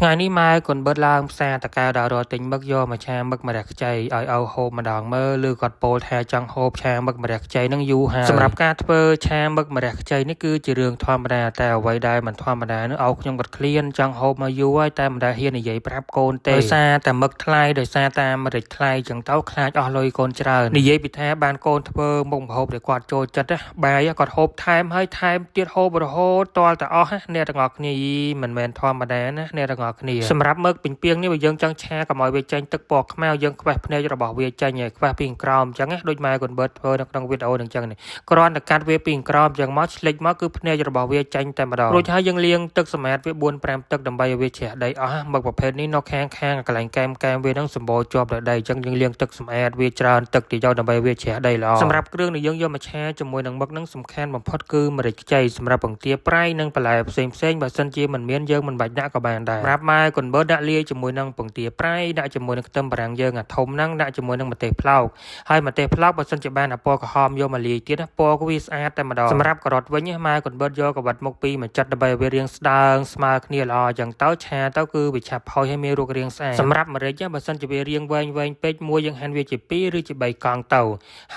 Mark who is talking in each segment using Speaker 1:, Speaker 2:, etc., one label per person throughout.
Speaker 1: ថ្ងៃនេះម៉ែកូនបិទឡើងផ្សារតកែដល់រត់ទិញមឹកយកមកឆាមឹកម្រះខ្ចីឲ្យឪហូបម្ដងមើលឬគាត់ពោលថាចង់ហូបឆាមឹកម្រះខ្ចីនឹងយូរហើយសម្រាប់ការធ្វើឆាមឹកម្រះខ្ចីនេះគឺជារឿងធម្មតាតែអ្វីដែលមិនធម្មតានោះឪខ្ញុំគាត់ឃ្លានចង់ហូបមកយូរហើយតែមិនដែលហ៊ាននិយាយប្រាប់កូនទេដោយសារតែមឹកថ្លៃដោយសារតែអាមេរិកថ្លៃចឹងទៅខ្លាចអស់លុយកូនច្រើននិយាយពីថាបានកូនធ្វើមុខម្ហូបដែលគាត់ចូលចិត្តបាយគាត់ហូបថែមហើយថែមទៀតហូបរហូតទាល់តែអស់អ្នកទាំងអស់គ្នាមិនមែនធម្មតាណាអ្នកទាំងអស់គ្នាសម្រាប់មឹកពីងពីងនេះបើយើងចង់ឆាកុំឲ្យវាចេញទឹកពណ៌ខ្មៅយើងខ្វះភ្នែករបស់វាចេញហើយខ្វះពីក្រោមអញ្ចឹងដូចម៉ែកូនបឺតធ្វើនៅក្នុងវីដេអូនឹងអញ្ចឹងនេះគ្រាន់តែកាត់វាពីក្រោមអញ្ចឹងមកឆ្លេចមកគឺភ្នែករបស់វាចេញតែម្ដងរួចហើយយើងលាងទឹកសម្អាតវា 4-5 ទឹកដើម្បីឲ្យវាជ្រះដីអស់មឹកប្រភេទនេះនៅខាងកន្លែងកែមវានឹងសម្បូរជាប់ដោយដីអញ្ចឹងយើងលាងទឹកសម្អាតវាច្រើនទឹកទីយកដើម្បីវាជ្រះដីល្អសម្រាប់គ្រឿងដែលយើងយកមកឆាជាមួយនឹងមឹកនឹងសំខាន់បំផុតគឺម្រេចខ្ចីសម្រាប់បង្គាប្រៃនិងបន្លែផ្សេងបើសិនជាមិនមានយើងមិនបាច់ដាក់ក៏បានដែរសម្រាប់ម៉ែកូនបឺតដាក់លាយជាមួយនឹងពងទាប្រៃដាក់ជាមួយនឹងខ្ទឹមបារាំងយើងអាធំហ្នឹងដាក់ជាមួយនឹងម្ទេសផ្លោកហើយម្ទេសផ្លោកបើសិនជាបានអាពណ៌ក្រហមយកមកលាយទៀតពណ៌ក៏វាស្អាតតែម្ដងសម្រាប់ការ៉ុតវិញម៉ែកូនបឺតយកកវិតមុខពីរមកចាត់ដើម្បីឲ្យវារាងស្ដើងស្មើគ្នាល្អអញ្ចឹងទៅឆាទៅគឺវាឆាប់ផុយហើយមានរូបរាងស្អាតសម្រាប់ម្រេចបើសិនជាវារាងវែងពេកមួយយើងហាន់វាជា2ឬជា3កង់ទៅ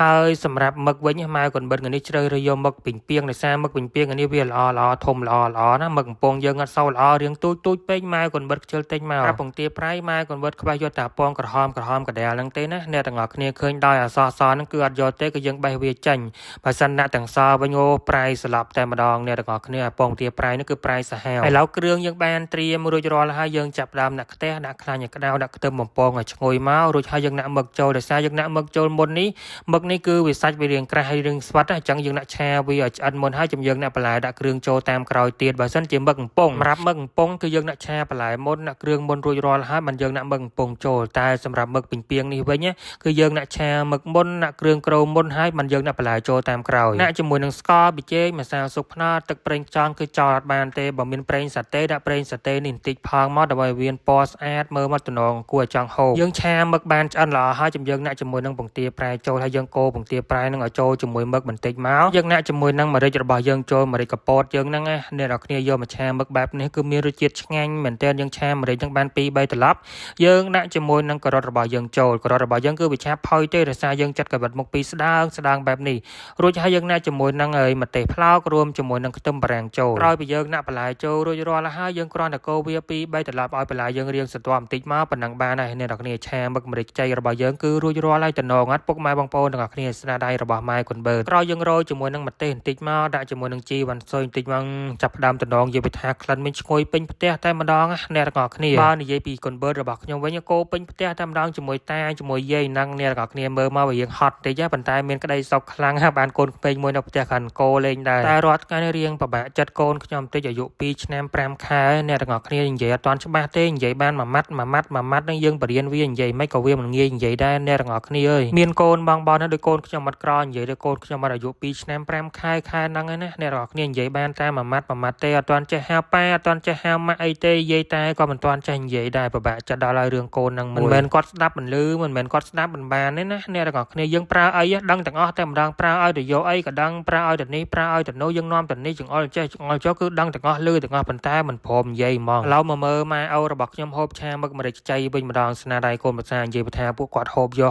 Speaker 1: ហើយសម្រាប់មឹកវិញម៉ែកូនបឺតនេះជ្រើសរើសយកមឹកពីងពីងដោយសារមឹកពីងពីងនេះវាល្អធំល្អណាមឹកកំពងយើងអត់សូវល្អរាងទូចពេកម៉ែកូនបឺតខ្ជិលទិញមកពងទាប្រៃម៉ែកូនបឺតខ្វះយកតែពងក្រហមកដាលហ្នឹងទេណាអ្នកទាំងអស់គ្នាឃើញដោយអសហ្នឹងគឺអត់យកទេគឺយើងបេះវាចេញបើសិនដាក់ទាំងសវិញអូប្រៃស្លាប់តែម្ដងអ្នកទាំងអស់គ្នាពងទាប្រៃនេះគឺប្រៃសាហាវឥឡូវគ្រឿងយើងបានត្រៀមរួចរាល់ហើយយើងចាប់ដើមដាក់ខ្ទះដាក់ខ្លាញ់ឲ្យក្តៅដាក់ខ្ទឹមបំពងឲ្យឈ្ងុយមករួចហើយយើងដាក់មឹកចូលដោយសារយើងដាក់មឹកចូលមុននេះមឹកនេះគឺវាសាច់វារាងក្រាស់ហើយរាងស្វិតអញ្ចឹងយើងដាក់ឆាវាឲ្យឆ្អិនមុនហើយចាំយើងដាក់បន្លែដាក់គ្រឿងចូលតាមក្រោយទៀតបើសិនជាមឹកកំប៉ុងសម្រាប់មឹកកំប៉ុងគឺយើងដាក់ឆាបន្លែមុនដាក់គ្រឿងមុនរួចរាល់ហើយមិនយើងដាក់មឹកកំប៉ុងចូលតែសម្រាប់មឹកពីងពីងនេះវិញគឺយើងដាក់ឆាមឹកមុនដាក់គ្រឿងក្រូមមុនហើយមិនយើងដាក់បន្លែចូលតាមក្រោយដាក់ជាមួយនឹងស្ករប៊ីចេងម្សៅស៊ុបខ្នុរទឹកប្រេងខ្យងគឺចោលអត់បានទេបើមានប្រេងសាតេដាក់ប្រេងសាតេនេះបន្តិចផងមកដើម្បីវាពណ៌ស្អាតមើលមកទំនងគួរឲ្យចង់ហូបយើងឆាមឹកបានឆ្អិនល្អហើយចាំយើងដាក់ជាមួយនឹងពងទាប្រៃចូលហើយយើងកូរពងទាប្រៃនឹងឲ្យចូលជាមួយមឹកបន្តិចមកយើងដាក់ជាមួយនឹងម្រេចរបស់យើងចូលម្រេចកពតយើងហ្នឹងអ្នកនរគ្នាយកមកឆាមឹកបែបនេះគឺមានរសជាតិឆ្ងាញ់មែនទែនយើងឆាម្រេចហ្នឹងបាន2-3ត្រឡប់យើងដាក់ជាមួយនឹងការ៉ុតរបស់យើងចូលការ៉ុតរបស់យើងគឺវាឆាប់ផុយទេដោយសារយើងចាត់កាវិតមុខពីស្ដើងបែបនេះរួចហើយយើងដាក់ជាមួយនឹងម្ទេសផ្លោករួមជាមួយនឹងខ្ទឹមបារាំងចូលក្រោយពីយើងដាក់បន្លែចូលរួចរាល់ហើយយើងគ្រាន់តែកូរវា2-3ត្រឡប់ឲ្យបន្លែយើងរាងស្រទាប់បន្តិចមកប៉ុណ្ណឹងបានហើយអ្នកនរគ្នាឆាមឹកម្រេចខ្ចីរបស់យើងគឺរួចរាល់ហើយតំណងអត់ពុកម៉ែបងប្អូនទាំងអស់គ្នាស្នាដៃរបស់ម៉ែកូនបឺតក្រោយយើងរោយជាមួយនឹងម្ទេសបន្តិចមកដាក់ជាមួយនឹងជីវ៉ាន់ស៊ុយបន្តិចមកចាប់ផ្ដើមតំណងនិយាយថាក្លិនមានឈ្ងុយពេញផ្ទះតែម្ដងអ្នកទាំងអស់គ្នាបើនិយាយពីកូនបឺតរបស់ខ្ញុំវិញកូរពេញផ្ទះតែម្ដងជាមួយតាជាមួយយាយហ្នឹងអ្នកទាំងអស់គ្នាមើលមកវាយើងហត់តិចប៉ុន្តែមានក្តីសុខខ្លាំងបានកូនក្មេងមួយនៅផ្ទះខាន់កូលេងដែរតែរាល់ថ្ងៃរៀងពិបាកចិត្តកូនខ្ញុំតិចអាយុ2ឆ្នាំ5ខែអ្នកទាំងអស់គ្នានិយាយអត់ទាន់ច្បាស់ទេនិយាយបានមួយម៉ាត់នឹងយើងបរៀនវានិយាយមិនក៏វាមិនងាយនិយាយដែរអ្នកទាំងអស់គ្នាអើយមានកូនបងណាដូចកូនខ្ញុំអត់ក្រនិយាយដូចកូនខ្ញុំអត់អាយុ2ឆ្នាំ5ខែហ្នឹងឯណាអ្នកទាំងអស់គ្នានិយាយបានតែមួយម៉ាត់ទេអត់ទាន់ចេះហៅប៉ាអត់ទាន់ចេះហៅម៉ាក់អីទេនិយាយតែក៏មិនទាន់ចេះនិយាយដែរពិបាកចិត្តដល់ហើយរឿងកូនហ្នឹងមិនមែនគាត់ស្ដាប់មិនលឺមិនមែនគាត់ស្ដាប់មិនបានទេណាអ្នកទាំងអស់គ្នាយើងប្រើអីដឹងទាំងអស់តែម្ដងប្រើឲ្យទៅយកអីក៏ដឹងប្រើឲ្យទៅនេះប្រើឲ្យទៅនោះយើងនាំទៅនេះចង្អុលចេះចង្អុលចុះគឺដឹងទាំងអស់លឺទាំងអស់ប៉ុន្តែមិនព្រមនិយាយហ្មងឥឡូវមកមើលម៉ែឪរបស់ខ្ញុំហូបឆាមឹកម្រេចខ្ចីវិញម្ដងស្នាដៃកូនប្រសានិយាយថាពួកគាត់ហូបយ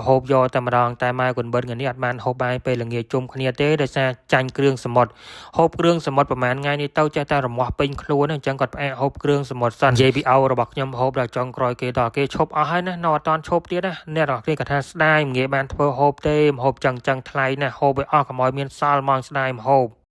Speaker 1: កតែម្ដងតែម៉ែកូនបឺតថ្ងៃនេះអត់បានហូបបាយពេលល្ងាចជុំគ្នាទេដោយសារចាញ់គ្រឿងសមុទ្រហូបគ្រឿងសមុទ្រប្រហែលថ្ងៃនេះទៅចេះតែរមាស់ពេញខ្លួនអញ្ចឹងគាត់ផ្អាកហូបគ្រឿងសមុទ្រសិននិយាយពីឪរបស់ខ្ញុំហូបដល់ចុងក្រោយគេដល់គេឈប់អស់ហើយណានៅអត់តាន់ឈប់ទៀតណាអ្នកនរគ្នាគាត់ថាស្ដាយមិនងាយបានធ្វើហូបទេម្ហូបចឹងថ្លៃណាហូបឲ្យអស់កុំឲ្យមានសល់ហ្មងស្ដាយម្ហូប